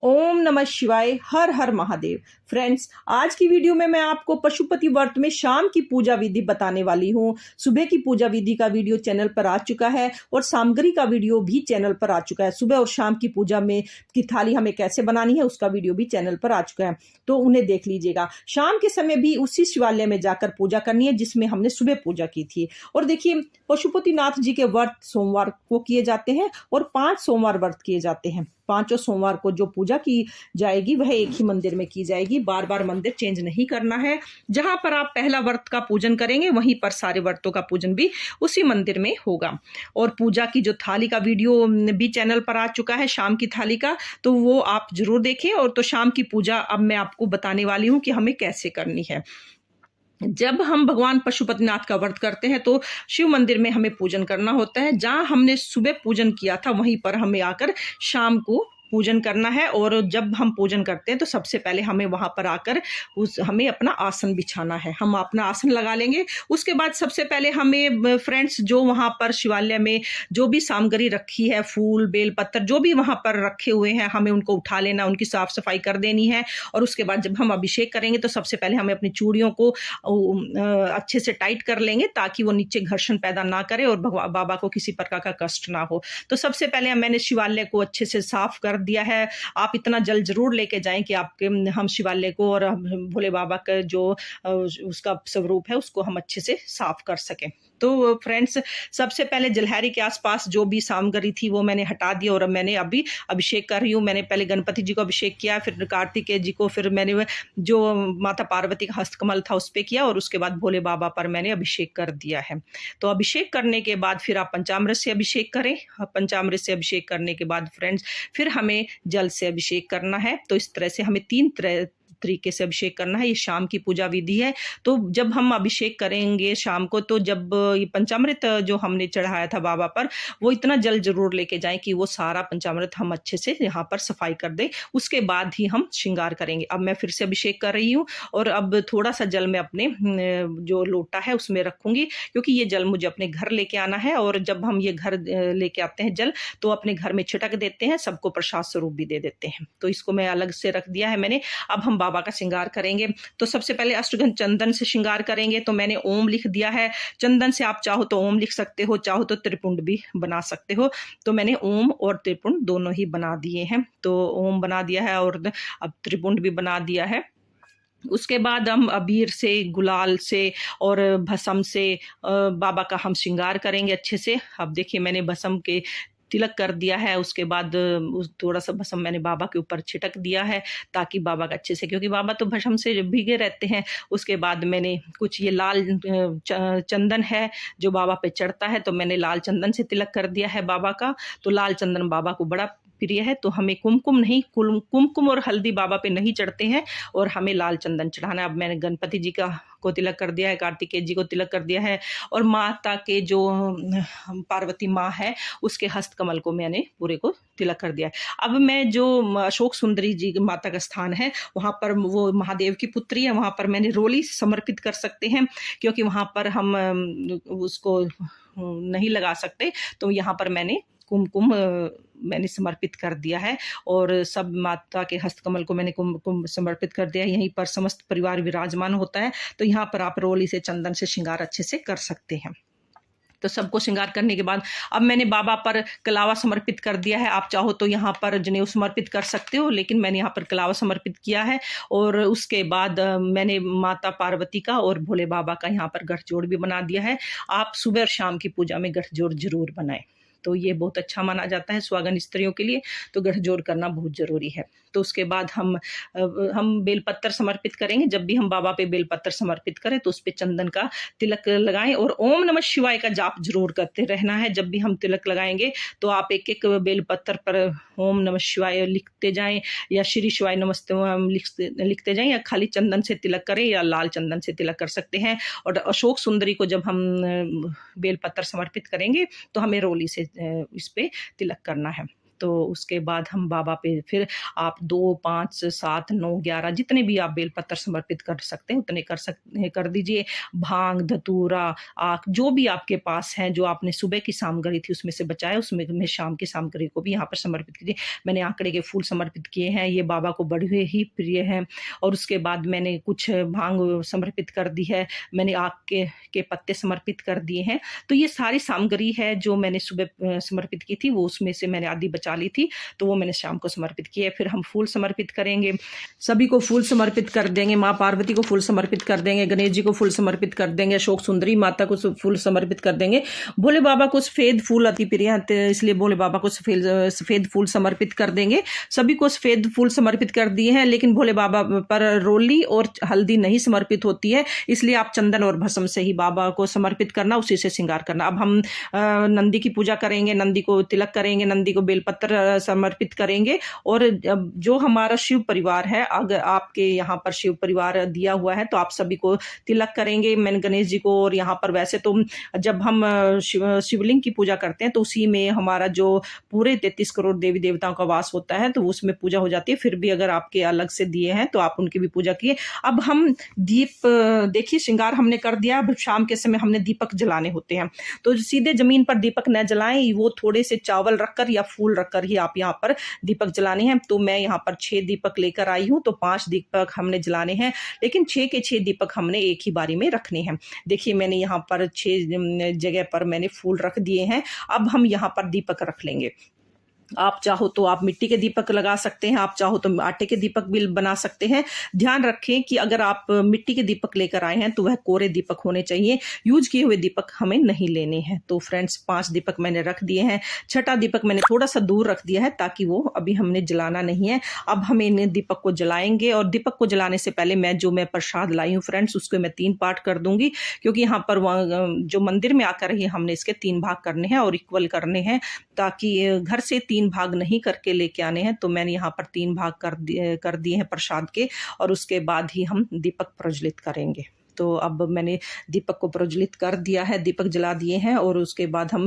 ओम नमः शिवाय। हर हर महादेव। फ्रेंड्स, आज की वीडियो में मैं आपको पशुपति व्रत में शाम की पूजा विधि बताने वाली हूँ। सुबह की पूजा विधि का वीडियो चैनल पर आ चुका है और सामग्री का वीडियो भी चैनल पर आ चुका है। सुबह और शाम की पूजा में की थाली हमें कैसे बनानी है उसका वीडियो भी चैनल पर आ चुका है, तो उन्हें देख लीजिएगा। शाम के समय भी उसी शिवालय में जाकर पूजा करनी है जिसमें हमने सुबह पूजा की थी। और देखिए, पशुपतिनाथ जी के व्रत सोमवार को किए जाते हैं और 5 सोमवार व्रत किए जाते हैं। 5 सोमवार को जो पूजा की जाएगी वह एक ही मंदिर में की जाएगी। बार बार मंदिर चेंज नहीं करना है। जहां पर आप पहला व्रत का पूजन करेंगे वहीं पर सारे व्रतों का पूजन भी उसी मंदिर में होगा। और पूजा की जो थाली का वीडियो भी चैनल पर आ चुका है शाम की थाली का, तो वो आप जरूर देखें। और तो शाम की पूजा अब मैं आपको बताने वाली हूँ कि हमें कैसे करनी है। जब हम भगवान पशुपतिनाथ का व्रत करते हैं तो शिव मंदिर में हमें पूजन करना होता है। जहां हमने सुबह पूजन किया था वहीं पर हमें आकर शाम को पूजन करना है। और जब हम पूजन करते हैं तो सबसे पहले हमें वहां पर आकर हमें अपना आसन बिछाना है। हम अपना आसन लगा लेंगे। उसके बाद सबसे पहले हमें फ्रेंड्स, जो वहां पर शिवालय में जो भी सामग्री रखी है, फूल बेल पत्तर जो भी वहां पर रखे हुए हैं, हमें उनको उठा लेना, उनकी साफ सफाई कर देनी है। और उसके बाद जब हम अभिषेक करेंगे तो सबसे पहले हमें अपनी चूड़ियों को अच्छे से टाइट कर लेंगे ताकि वो नीचे घर्षण पैदा ना करे और बाबा को किसी प्रकार का कष्ट ना हो। तो सबसे पहले मैंने शिवालय को अच्छे से साफ कर दिया है। आप इतना जल जरूर लेके जाएं कि आपके हम शिवालय को और भोले बाबा का जो उसका स्वरूप है उसको हम अच्छे से साफ कर सकें। तो फ्रेंड्स, सबसे पहले जलहरी के आसपास जो भी सामग्री थी वो मैंने हटा दी और मैंने अभी अभिषेक कर रही हूँ। मैंने पहले गणपति जी को अभिषेक किया, फिर कार्तिकेय जी को, फिर मैंने जो माता पार्वती का हस्तकमल था उस पर किया और उसके बाद भोले बाबा पर मैंने अभिषेक कर दिया है। तो अभिषेक करने के बाद फिर आप पंचामृत से अभिषेक करें। पंचामृत से अभिषेक करने के बाद फ्रेंड्स फिर हमें जल से अभिषेक करना है। तो इस तरह से हमें 3 तरीके से अभिषेक करना है। ये शाम की पूजा विधि है। तो जब हम अभिषेक करेंगे शाम को, तो जब ये पंचामृत जो हमने चढ़ाया था बाबा पर, वो इतना जल जरूर लेके जाएं कि वो सारा पंचामृत हम अच्छे से यहाँ पर सफाई कर दें। उसके बाद ही हम श्रृंगार करेंगे। अब मैं फिर से अभिषेक कर रही हूँ और अब थोड़ा सा जल मैं अपने जो लोटा है उसमें रखूंगी, क्योंकि ये जल मुझे अपने घर लेके आना है। और जब हम ये घर लेके आते हैं जल, तो अपने घर में छिटक देते हैं, सबको प्रसाद स्वरूप भी दे देते हैं। तो इसको मैं अलग से रख दिया है मैंने। अब हम बाबा का श्रृंगार करेंगे। तो सबसे पहले अष्टगंध चंदन से श्रृंगार करेंगे। तो मैंने ओम लिख दिया है। चंदन से आप चाहो तो ओम लिख सकते हो, चाहो तो त्रिपुंड भी बना सकते हो। तो मैंने ओम और त्रिपुंड दोनों ही बना दिए हैं। तो ओम बना दिया है और अब त्रिपुंड भी बना दिया है। उसके बाद हम अबीर से, गुलाल से और भस्म से बाबा का हम श्रृंगार करेंगे अच्छे से। अब देखिए, मैंने भस्म के तिलक कर दिया है। उसके बाद थोड़ा सा भस्म मैंने बाबा के ऊपर छिटक दिया है ताकि बाबा का अच्छे से, क्योंकि बाबा तो भस्म से भीगे रहते हैं। उसके बाद मैंने कुछ ये लाल चंदन है जो बाबा पे चढ़ता है, तो मैंने लाल चंदन से तिलक कर दिया है बाबा का। तो लाल चंदन बाबा को बड़ा प्रिय है, तो हमें कुमकुम और हल्दी बाबा पे नहीं चढ़ते हैं और हमें लाल चंदन चढ़ाना है। अब मैंने गणपति जी को तिलक कर दिया है, कार्तिकेय जी को तिलक कर दिया है और माता के जो पार्वती माँ है उसके हस्तकमल को मैंने पूरे को तिलक कर दिया है। अब मैं जो अशोक सुंदरी जी माता का स्थान है वहां पर, वो महादेव की पुत्री है, वहां पर मैंने रोली समर्पित कर सकते हैं, क्योंकि वहां पर हम उसको नहीं लगा सकते। तो यहाँ पर मैंने कुमकुम मैंने समर्पित कर दिया है और सब माता के हस्तकमल को मैंने कुमकुम समर्पित कर दिया है। यहीं पर समस्त परिवार विराजमान होता है, तो यहाँ पर आप रोली से, चंदन से श्रृंगार अच्छे से कर सकते हैं। तो सबको श्रृंगार करने के बाद अब मैंने बाबा पर कलावा समर्पित कर दिया है। आप चाहो तो यहाँ पर जनेऊ समर्पित कर सकते हो, लेकिन मैंने यहाँ पर कलावा समर्पित किया है। और उसके बाद मैंने माता पार्वती का और भोले बाबा का यहाँ पर गठजोड़ भी बना दिया है। आप सुबह और शाम की पूजा में गठजोड़ जरूर बनाएं, तो ये बहुत अच्छा माना जाता है सुहागन स्त्रियों के लिए। तो गठजोड़ करना बहुत जरूरी है। तो उसके बाद हम बेलपत्तर समर्पित करेंगे। जब भी हम बाबा पे बेलपत्तर समर्पित करें तो उस पे चंदन का तिलक लगाएं और ओम नमः शिवाय का जाप जरूर करते रहना है। जब भी हम तिलक लगाएंगे तो आप एक एक बेलपत्तर पर ओम नमः शिवाय लिखते जाएं या श्री शिवाय नमस्ते लिखते जाएं, या खाली चंदन से तिलक करें या लाल चंदन से तिलक कर सकते हैं। और अशोक सुंदरी को जब हम बेलपत्तर समर्पित करेंगे तो हमें रोली से इस पे तिलक करना है। तो उसके बाद हम बाबा पे फिर आप 2, 5, 7, 9, 11 जितने भी आप बेलपत्र समर्पित कर सकते हैं उतने कर दीजिए। भांग, धतूरा, आक जो भी आपके पास है, जो आपने सुबह की सामग्री थी उसमें से बचाया, उसमें में शाम की सामग्री को भी यहाँ पर समर्पित कीजिए। मैंने आंकड़े के फूल समर्पित किए हैं, ये बाबा को बड़े ही प्रिय हैं। और उसके बाद मैंने कुछ भांग समर्पित कर दी है, मैंने आक के पत्ते समर्पित कर दिए हैं। तो ये सारी सामग्री है जो मैंने सुबह समर्पित की थी, वो उसमें से मैंने आधी बचा ली थी, तो वो मैंने शाम को समर्पित किया है। फिर हम फूल समर्पित करेंगे, सभी को फूल समर्पित कर देंगे। माँ पार्वती को फूल समर्पित कर देंगे, गणेश जी को फूल समर्पित कर देंगे, अशोक सुंदरी माता को फूल समर्पित कर देंगे। भोले बाबा को सफेद फूल अति प्रिय है, इसलिए भोले बाबा को सफेद फूल समर्पित कर देंगे। सभी को सफेद फूल समर्पित कर दिए हैं, लेकिन भोले बाबा पर रोली और हल्दी नहीं समर्पित होती है, इसलिए आप चंदन और भस्म से ही बाबा को समर्पित करना, उसी से श्रृंगार करना। अब हम नंदी की पूजा करेंगे, नंदी को तिलक करेंगे, नंदी को बेलपत्र समर्पित करेंगे। और जो हमारा शिव परिवार है, अगर आपके यहाँ पर शिव परिवार दिया हुआ है तो आप सभी को तिलक करेंगे। मैंने गणेश जी को, और यहाँ पर वैसे तो जब हम शिवलिंग की पूजा करते हैं तो उसी में हमारा जो पूरे 33 करोड़ देवी देवताओं का वास होता है, तो उसमें पूजा हो जाती है। फिर भी अगर आपके अलग से दिए हैं तो आप उनकी भी पूजा किए। अब हम दीप, देखिए श्रृंगार हमने कर दिया। अब शाम के समय हमने दीपक जलाने होते हैं, तो सीधे जमीन पर दीपक न जलाएं, वो थोड़े से चावल रखकर या फूल रखकर ही आप यहाँ पर दीपक जलाने हैं। तो मैं यहाँ पर 6 दीपक लेकर आई हूँ, तो 5 दीपक हमने जलाने हैं, लेकिन 6 के 6 दीपक हमने एक ही बारी में रखने हैं। देखिए मैंने यहाँ पर 6 जगह पर मैंने फूल रख दिए हैं। अब हम यहाँ पर दीपक रख लेंगे। आप चाहो तो आप मिट्टी के दीपक लगा सकते हैं, आप चाहो तो आटे के दीपक भी बना सकते हैं। ध्यान रखें कि अगर आप मिट्टी के दीपक लेकर आए हैं तो वह कोरे दीपक होने चाहिए, यूज किए हुए दीपक हमें नहीं लेने हैं। तो फ्रेंड्स 5 दीपक मैंने रख दिए हैं। 6ठा दीपक मैंने थोड़ा सा दूर रख दिया है ताकि वो अभी हमने जलाना नहीं है। अब हम इन दीपक को जलाएंगे, और दीपक को जलाने से पहले मैं प्रसाद लाई हूँ फ्रेंड्स, उसको मैं 3 पार्ट कर दूंगी, क्योंकि यहाँ पर जो मंदिर में आकर ही हमने इसके 3 भाग करने हैं और इक्वल करने हैं, ताकि घर से 3 भाग नहीं करके लेके आने हैं। तो मैंने यहाँ पर 3 भाग कर दिए हैं प्रसाद के, और उसके बाद ही हम दीपक प्रज्वलित करेंगे। तो अब मैंने दीपक को प्रज्वलित कर दिया है, दीपक जला दिए हैं, और उसके बाद हम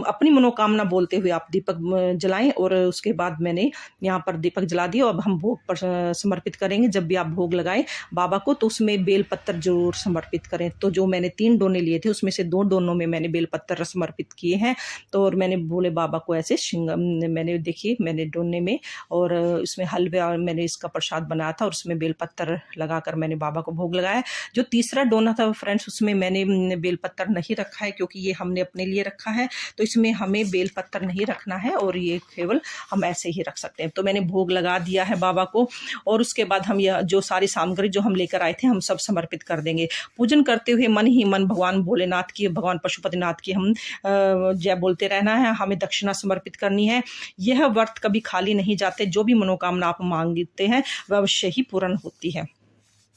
अपनी मनोकामना बोलते हुए आप दीपक जलाएं। और उसके बाद मैंने यहाँ पर दीपक जला दिया। अब हम भोग पर समर्पित करेंगे। जब भी आप भोग लगाएं बाबा को तो उसमें बेलपत्र जरूर समर्पित करें। तो जो मैंने 3 डोने लिए थे उसमें से 2 डोनों में मैंने बेलपत्र समर्पित किए हैं। तो और मैंने भोले बाबा को ऐसे मैंने देखिए मैंने डोने में और उसमें हलवा मैंने इसका प्रसाद बनाया था, और उसमें बेलपत्र लगाकर मैंने बाबा को भोग लगाया। जो तीसरा डोना था फ्रेंड्स उसमें मैंने बेलपत्र नहीं रखा है, क्योंकि ये हमने अपने लिए रखा है, तो इसमें हमें बेलपत्र नहीं रखना है, और ये केवल हम ऐसे ही रख सकते हैं। तो मैंने भोग लगा दिया है बाबा को, और उसके बाद हम यह जो सारी सामग्री जो हम लेकर आए थे हम सब समर्पित कर देंगे। पूजन करते हुए मन ही मन भगवान भोलेनाथ की, भगवान पशुपतिनाथ की हम जय बोलते रहना है। हमें दक्षिणा समर्पित करनी है। यह व्रत कभी खाली नहीं जाते, जो भी मनोकामना आप मांगते हैं वह अवश्य ही पूर्ण होती है।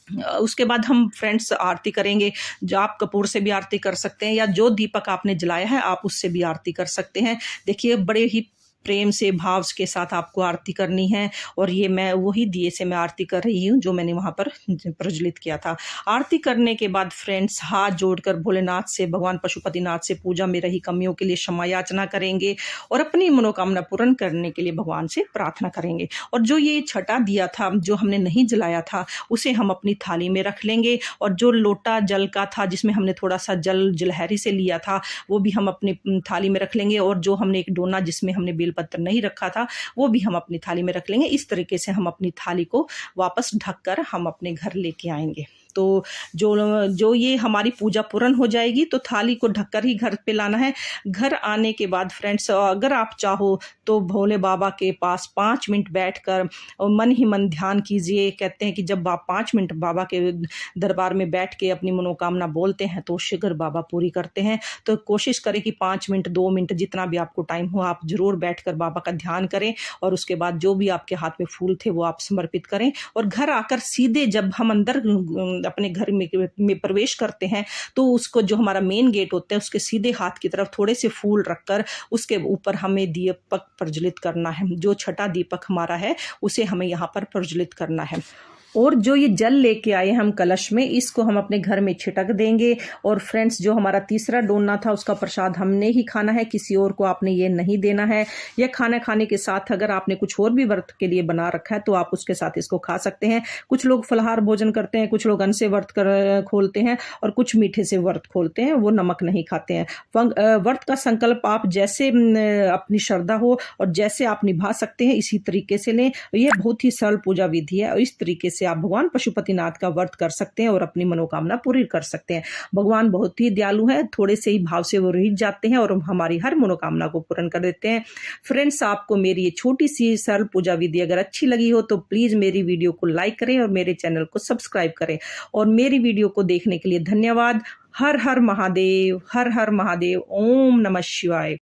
उसके बाद हम फ्रेंड्स आरती करेंगे। जो आप कपूर से भी आरती कर सकते हैं, या जो दीपक आपने जलाया है आप उससे भी आरती कर सकते हैं। देखिए बड़े ही प्रेम से भाव के साथ आपको आरती करनी है, और ये मैं वही दिए से मैं आरती कर रही हूँ जो मैंने वहाँ पर प्रज्वलित किया था। आरती करने के बाद फ्रेंड्स हाथ जोड़कर भोलेनाथ से, भगवान पशुपतिनाथ से पूजा में रही कमियों के लिए क्षमा याचना करेंगे, और अपनी मनोकामना पूर्ण करने के लिए भगवान से प्रार्थना करेंगे। और जो ये 6ठा दिया था जो हमने नहीं जलाया था उसे हम अपनी थाली में रख लेंगे, और जो लोटा जल का था जिसमें हमने थोड़ा सा जल जलहरी से लिया था वो भी हम अपनी थाली में रख लेंगे, और जो हमने एक डोना जिसमें हमने बेलपत्र नहीं रखा था वो भी हम अपनी थाली में रख लेंगे। इस तरीके से हम अपनी थाली को वापस ढककर हम अपने घर लेके आएंगे। तो जो ये हमारी पूजा पूर्ण हो जाएगी तो थाली को ढककर ही घर पे लाना है। घर आने के बाद फ्रेंड्स अगर आप चाहो तो भोले बाबा के पास 5 मिनट बैठकर मन ही मन ध्यान कीजिए। कहते हैं कि जब आप 5 मिनट बाबा के दरबार में बैठ के अपनी मनोकामना बोलते हैं तो शीघ्र बाबा पूरी करते हैं। तो कोशिश करें कि 5 मिनट 2 मिनट जितना भी आपको टाइम हो आप जरूर बैठकर बाबा का ध्यान करें, और उसके बाद जो भी आपके हाथ में फूल थे वो आप समर्पित करें। और घर आकर सीधे जब हम अंदर अपने घर में प्रवेश करते हैं तो उसको जो हमारा मेन गेट होता है उसके सीधे हाथ की तरफ थोड़े से फूल रखकर उसके ऊपर हमें दीपक प्रज्वलित करना है। जो 6ठा दीपक हमारा है उसे हमें यहाँ पर प्रज्वलित करना है। और जो ये जल लेके आए हम कलश में, इसको हम अपने घर में छिटक देंगे। और फ्रेंड्स, जो हमारा तीसरा डोना था उसका प्रसाद हमने ही खाना है, किसी और को आपने ये नहीं देना है। यह खाना खाने के साथ अगर आपने कुछ और भी व्रत के लिए बना रखा है तो आप उसके साथ इसको खा सकते हैं। कुछ लोग फलाहार भोजन करते हैं, कुछ लोग अन्न से व्रत कर खोलते हैं और कुछ मीठे से व्रत खोलते हैं, वो नमक नहीं खाते हैं। व्रत का संकल्प आप जैसे अपनी श्रद्धा हो और जैसे आप निभा सकते हैं इसी तरीके से लें। यह बहुत ही सरल पूजा विधि है और इस तरीके से आप भगवान पशुपतिनाथ का व्रत कर सकते हैं और अपनी मनोकामना पूरी कर सकते हैं। भगवान बहुत ही दयालु है, थोड़े से ही भाव से वो रिझ जाते हैं और हमारी हर मनोकामना को पूर्ण कर देते हैं। फ्रेंड्स, आपको मेरी ये छोटी सी सरल पूजा विधि अगर अच्छी लगी हो तो प्लीज मेरी वीडियो को लाइक करें और मेरे चैनल को सब्सक्राइब करें। और मेरी वीडियो को देखने के लिए धन्यवाद। हर हर महादेव, हर हर महादेव। ओम नमः शिवाय।